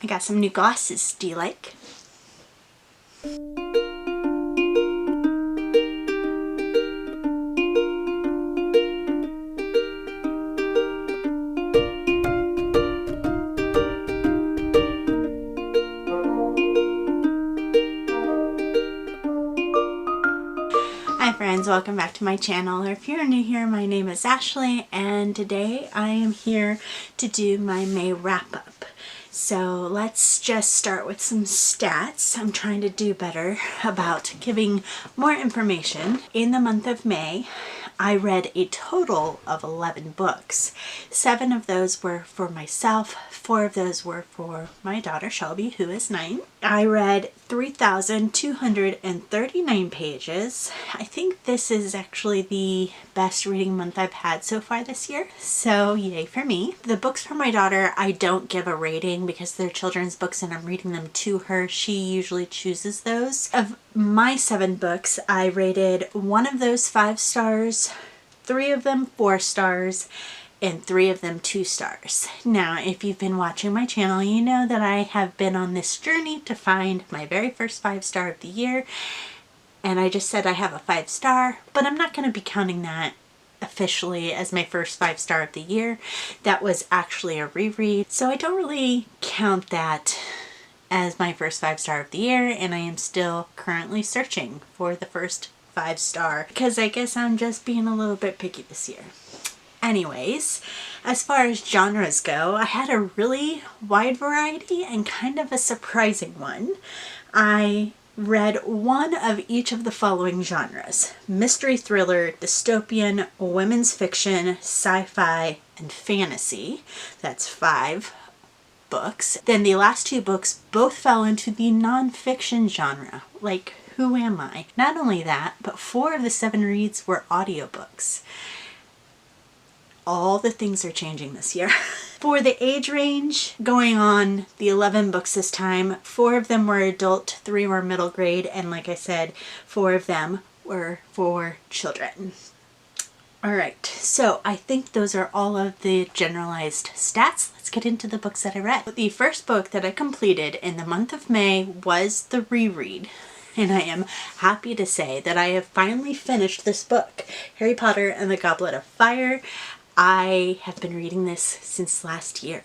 I got some new glasses. Do you like? Hi friends, welcome back to my channel. If you're new here, my name is Ashley and today I am here to do my May wrap-up. So let's just start with some stats. I'm trying to do better about giving more information. In the month of May, I read a total of 11 books. 7 of those were for myself, 4 of those were for my daughter Shelby, who is 9. I read 3,239 pages. I think this is actually the best reading month I've had so far this year, so yay for me. The books for my daughter, I don't give a rating because they're children's books and I'm reading them to her. She usually chooses those. Of my 7 books, I rated 1 of those 5 stars, 3 of them 4 stars, and 3 of them 2 stars. Now, if you've been watching my channel, you know that I have been on this journey to find my very first 5-star of the year. And I just said I have a 5-star, but I'm not going to be counting that officially as my first 5-star of the year. That was actually a reread. So I don't really count that as my first 5-star of the year, and I am still currently searching for the first 5-star because I guess I'm just being a little bit picky this year. Anyways, as far as genres go, I had a really wide variety and kind of a surprising one. I read 1 of each of the following genres: mystery thriller, dystopian, women's fiction, sci-fi, and fantasy. That's 5 books. Then the last 2 books both fell into the non-fiction genre, like Who Am I? Not only that, but 4 of the 7 reads were audiobooks. All the things are changing this year. For the age range, going on the 11 books this time, 4 of them were adult, 3 were middle grade, and like I said, 4 of them were for children. Alright, so I think those are all of the generalized stats. Let's get into the books that I read. The first book that I completed in the month of May was the reread. And I am happy to say that I have finally finished this book, Harry Potter and the Goblet of Fire. I have been reading this since last year.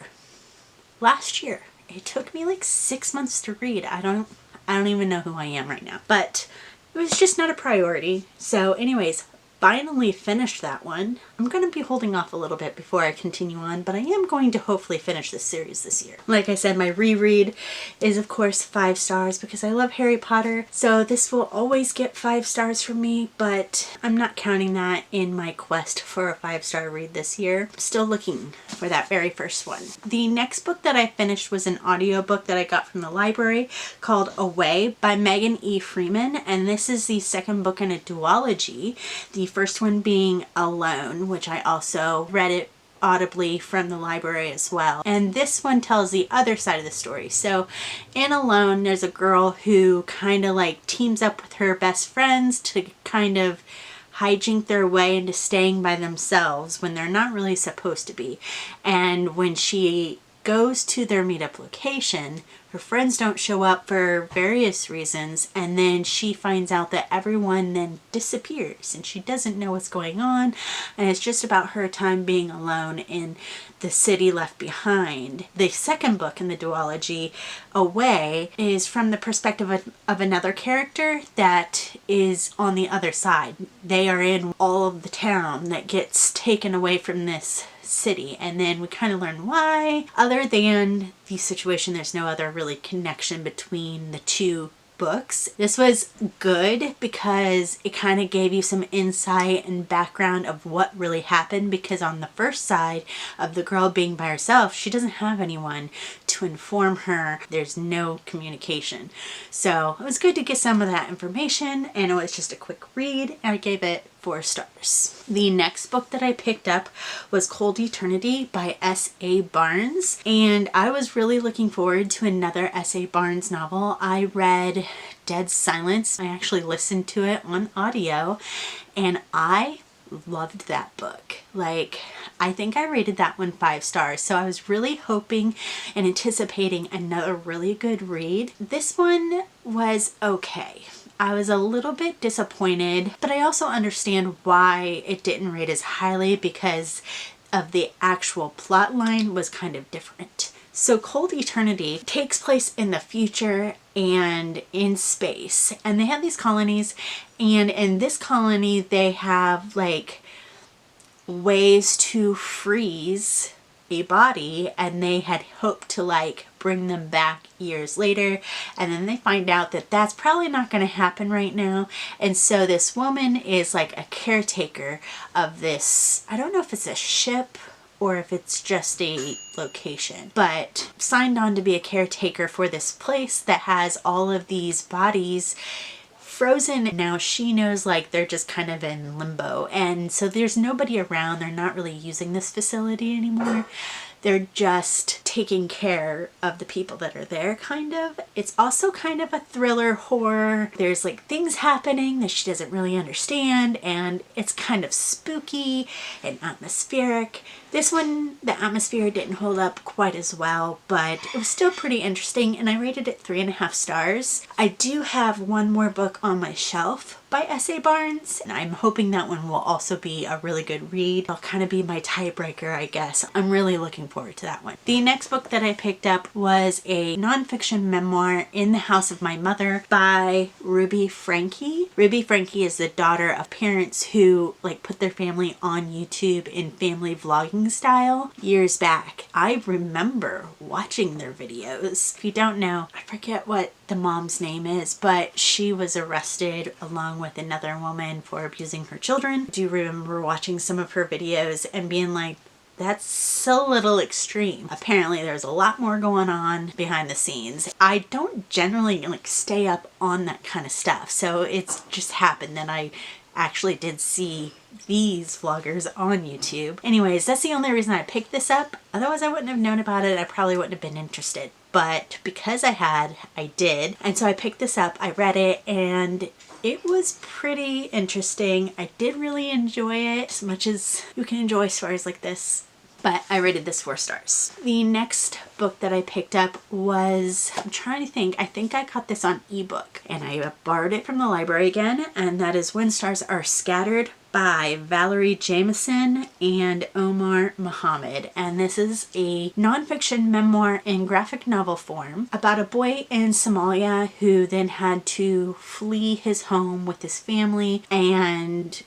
It took me like 6 months to read. I don't even know who I am right now, but it was just not a priority. So anyways, finally finished that one. I'm going to be holding off a little bit before I continue on, but I am going to hopefully finish this series this year. Like I said, my reread is of course 5 stars because I love Harry Potter, so this will always get 5 stars from me, but I'm not counting that in my quest for a 5-star read this year. I'm still looking for that very first one. The next book that I finished was an audiobook that I got from the library called Away by Megan E. Freeman, and this is the second book in a duology. The first one being Alone, which I also read it audibly from the library as well. And this one tells the other side of the story. So in Alone, there's a girl who kind of like teams up with her best friends to kind of hijink their way into staying by themselves when they're not really supposed to be. And when she goes to their meetup location, her friends don't show up for various reasons, and then she finds out that everyone then disappears and she doesn't know what's going on, and it's just about her time being alone in the city left behind. The second book in the duology, Away, is from the perspective of another character that is on the other side. They are in all of the town that gets taken away from this city, and then we kind of learn why. Other than the situation, there's no other really connection between the 2 books. This was good because it kind of gave you some insight and background of what really happened, because on the first side of the girl being by herself, she doesn't have anyone to inform her. There's no communication. So it was good to get some of that information, and it was just a quick read, and I gave it 4 stars. The next book that I picked up was Cold Eternity by S.A. Barnes, and I was really looking forward to another S.A. Barnes novel. I read Dead Silence. I actually listened to it on audio, and I loved that book. Like, I think I rated that one 5 stars. So I was really hoping and anticipating another really good read. This one was okay. I was a little bit disappointed, but I also understand why it didn't rate as highly because of the actual plot line was kind of different. So Cold Eternity takes place in the future and in space, and they have these colonies, and in this colony they have like ways to freeze a body, and they had hoped to like bring them back years later, and then they find out that that's probably not going to happen right now. And so this woman is like a caretaker of this, I don't know if it's a ship or if it's just a location, but signed on to be a caretaker for this place that has all of these bodies frozen. Now she knows like they're just kind of in limbo, and so there's nobody around. They're not really using this facility anymore. They're just taking care of the people that are there, kind of. It's also kind of a thriller horror. There's like things happening that she doesn't really understand, and it's kind of spooky and atmospheric. This one, the atmosphere didn't hold up quite as well, but it was still pretty interesting, and I rated it 3.5 stars. I do have one more book on my shelf by S.A. Barnes, and I'm hoping that one will also be a really good read. It'll kind of be my tiebreaker, I guess. I'm really looking forward to that one. The next book that I picked up was a nonfiction memoir, In the House of My Mother, by Ruby Franke. Ruby Franke is the daughter of parents who like put their family on YouTube in family vlogging style years back. I remember watching their videos. If you don't know, I forget what the mom's name is, but she was arrested along with another woman for abusing her children. I do remember watching some of her videos and being like, that's a little extreme. Apparently there's a lot more going on behind the scenes. I don't generally like stay up on that kind of stuff, so it's just happened that I actually did see these vloggers on YouTube. Anyways, that's the only reason I picked this up. Otherwise I wouldn't have known about it. I probably wouldn't have been interested. But because I did. And so I picked this up, I read it, and it was pretty interesting. I did really enjoy it as much as you can enjoy stories like this. But I rated this 4 stars. The next book that I picked up was, I'm trying to think, I think I got this on ebook, and I borrowed it from the library again, and that is When Stars Are Scattered by Valerie Jameson and Omar Muhammad. And this is a nonfiction memoir in graphic novel form about a boy in Somalia who then had to flee his home with his family and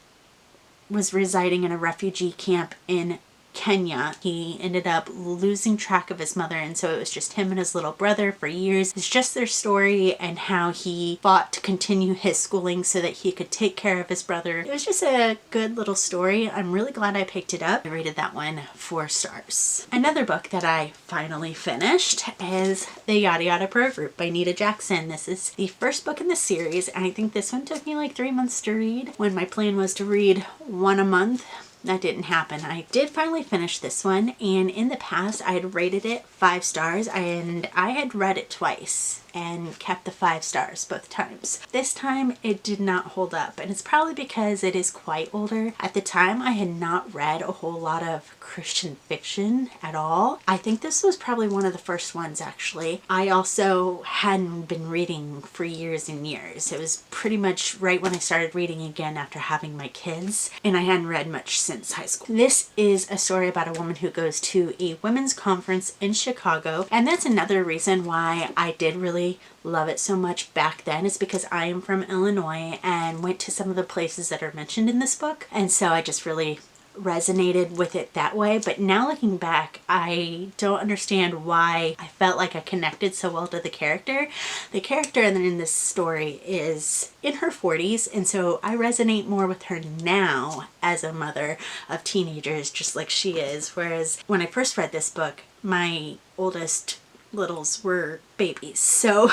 was residing in a refugee camp in Kenya. He ended up losing track of his mother, and so it was just him and his little brother for years. It's just their story and how he fought to continue his schooling so that he could take care of his brother. It was just a good little story. I'm really glad I picked it up. I rated that one 4 stars. Another book that I finally finished is The Yada Yada Pro Group by Nita Jackson. This is the first book in the series, and I think this one took me like 3 months to read when my plan was to read one a month. That didn't happen. I did finally finish this one, and in the past I had rated it 5 stars, and I had read it twice and kept the 5 stars both times. This time it did not hold up, and it's probably because it is quite older. At the time I had not read a whole lot of Christian fiction at all. I think this was probably one of the first ones actually. I also hadn't been reading for years and years. It was pretty much right when I started reading again after having my kids, and I hadn't read much since high school. This is a story about a woman who goes to a women's conference in Chicago, and that's another reason why I did really love it so much back then, is because I am from Illinois and went to some of the places that are mentioned in this book, and so I just really resonated with it that way. But now looking back, I don't understand why I felt like I connected so well to the character. The character in this story is in her 40s, and so I resonate more with her now as a mother of teenagers, just like she is. Whereas when I first read this book, my oldest littles were babies. So,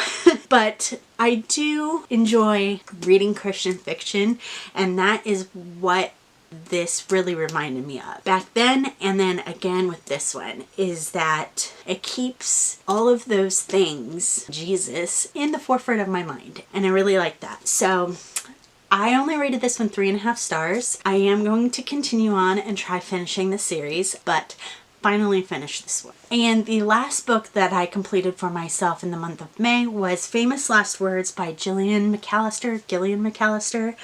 but I do enjoy reading Christian fiction, and that is what this really reminded me of back then, and then again with this one, is that it keeps all of those things, Jesus, in the forefront of my mind, and I really like that. So I only rated this one 3.5 stars. I am going to continue on and try finishing the series, but finally finished this one. And the last book that I completed for myself in the month of May was Famous Last Words by Gillian McAllister.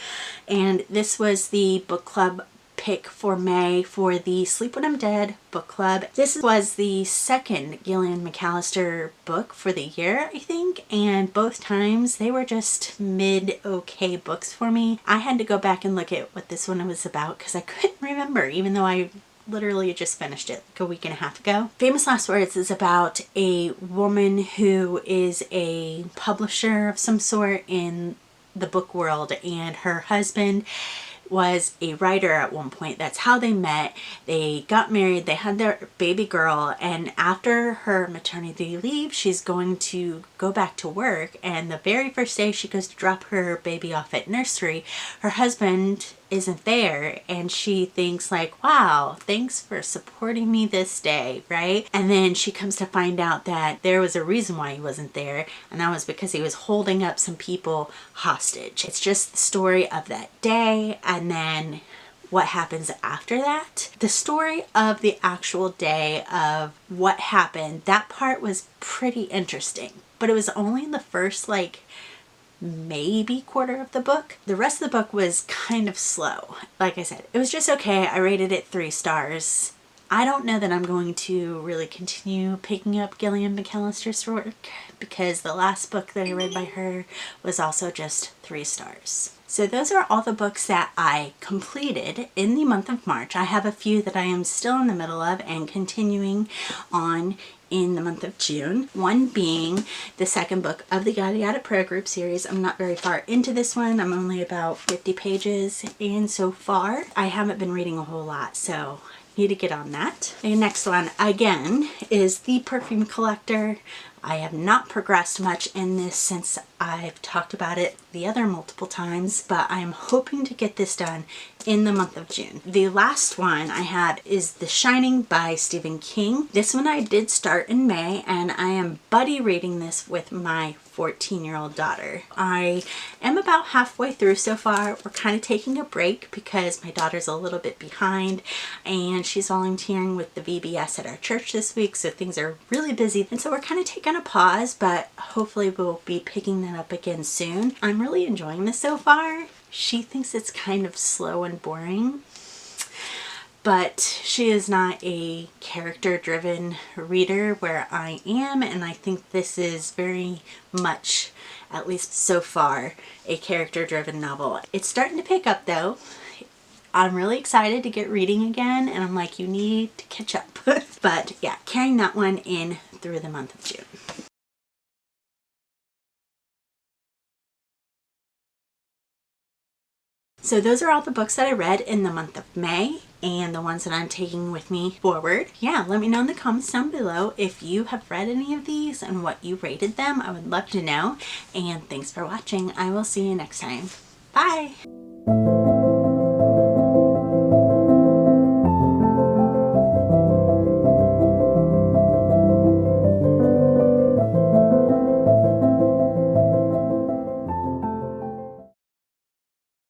And this was the book club pick for May for the Sleep When I'm Dead book club. This was the second Gillian McAllister book for the year, I think, and both times they were just mid-okay books for me. I had to go back and look at what this one was about because I couldn't remember, even though I literally just finished it like a week and a half ago. Famous Last Words is about a woman who is a publisher of some sort in the book world, and her husband was a writer at one point. That's how they met. They got married, they had their baby girl, and after her maternity leave, she's going to go back to work, and the very first day she goes to drop her baby off at nursery, her husband isn't there, and she thinks like, wow, thanks for supporting me this day, right? And then she comes to find out that there was a reason why he wasn't there, and that was because he was holding up some people hostage. It's just the story of that day and then what happens after that. The story of the actual day of what happened, that part was pretty interesting, but it was only in the first like maybe quarter of the book. The rest of the book was kind of slow. Like I said, it was just okay. I rated it 3 stars. I don't know that I'm going to really continue picking up Gillian McAllister's work because the last book that I read by her was also just 3 stars. So those are all the books that I completed in the month of March. I have a few that I am still in the middle of and continuing on in the month of June. One being the second book of the Yada Yada Pro Group series. I'm not very far into this one. I'm only about 50 pages in so far. I haven't been reading a whole lot, so need to get on that. The next one again is The Perfume Collector. I have not progressed much in this since I've talked about it the other multiple times, but I am hoping to get this done in the month of June. The last one I have is The Shining by Stephen King. This one I did start in May, and I am buddy reading this with my 14-year-old daughter. I am about halfway through so far. We're kind of taking a break because my daughter's a little bit behind and she's volunteering with the VBS at our church this week, so things are really busy, and so we're kind of taking a pause, but hopefully we'll be picking that up again soon. I'm really enjoying this so far. She thinks it's kind of slow and boring, but she is not a character-driven reader where I am, and I think this is very much, at least so far, a character-driven novel. It's starting to pick up though. I'm really excited to get reading again, and I'm like, you need to catch up. But yeah, carrying that one in through the month of June. So those are all the books that I read in the month of May and the ones that I'm taking with me forward. Yeah, let me know in the comments down below if you have read any of these and what you rated them. I would love to know. And thanks for watching. I will see you next time. Bye!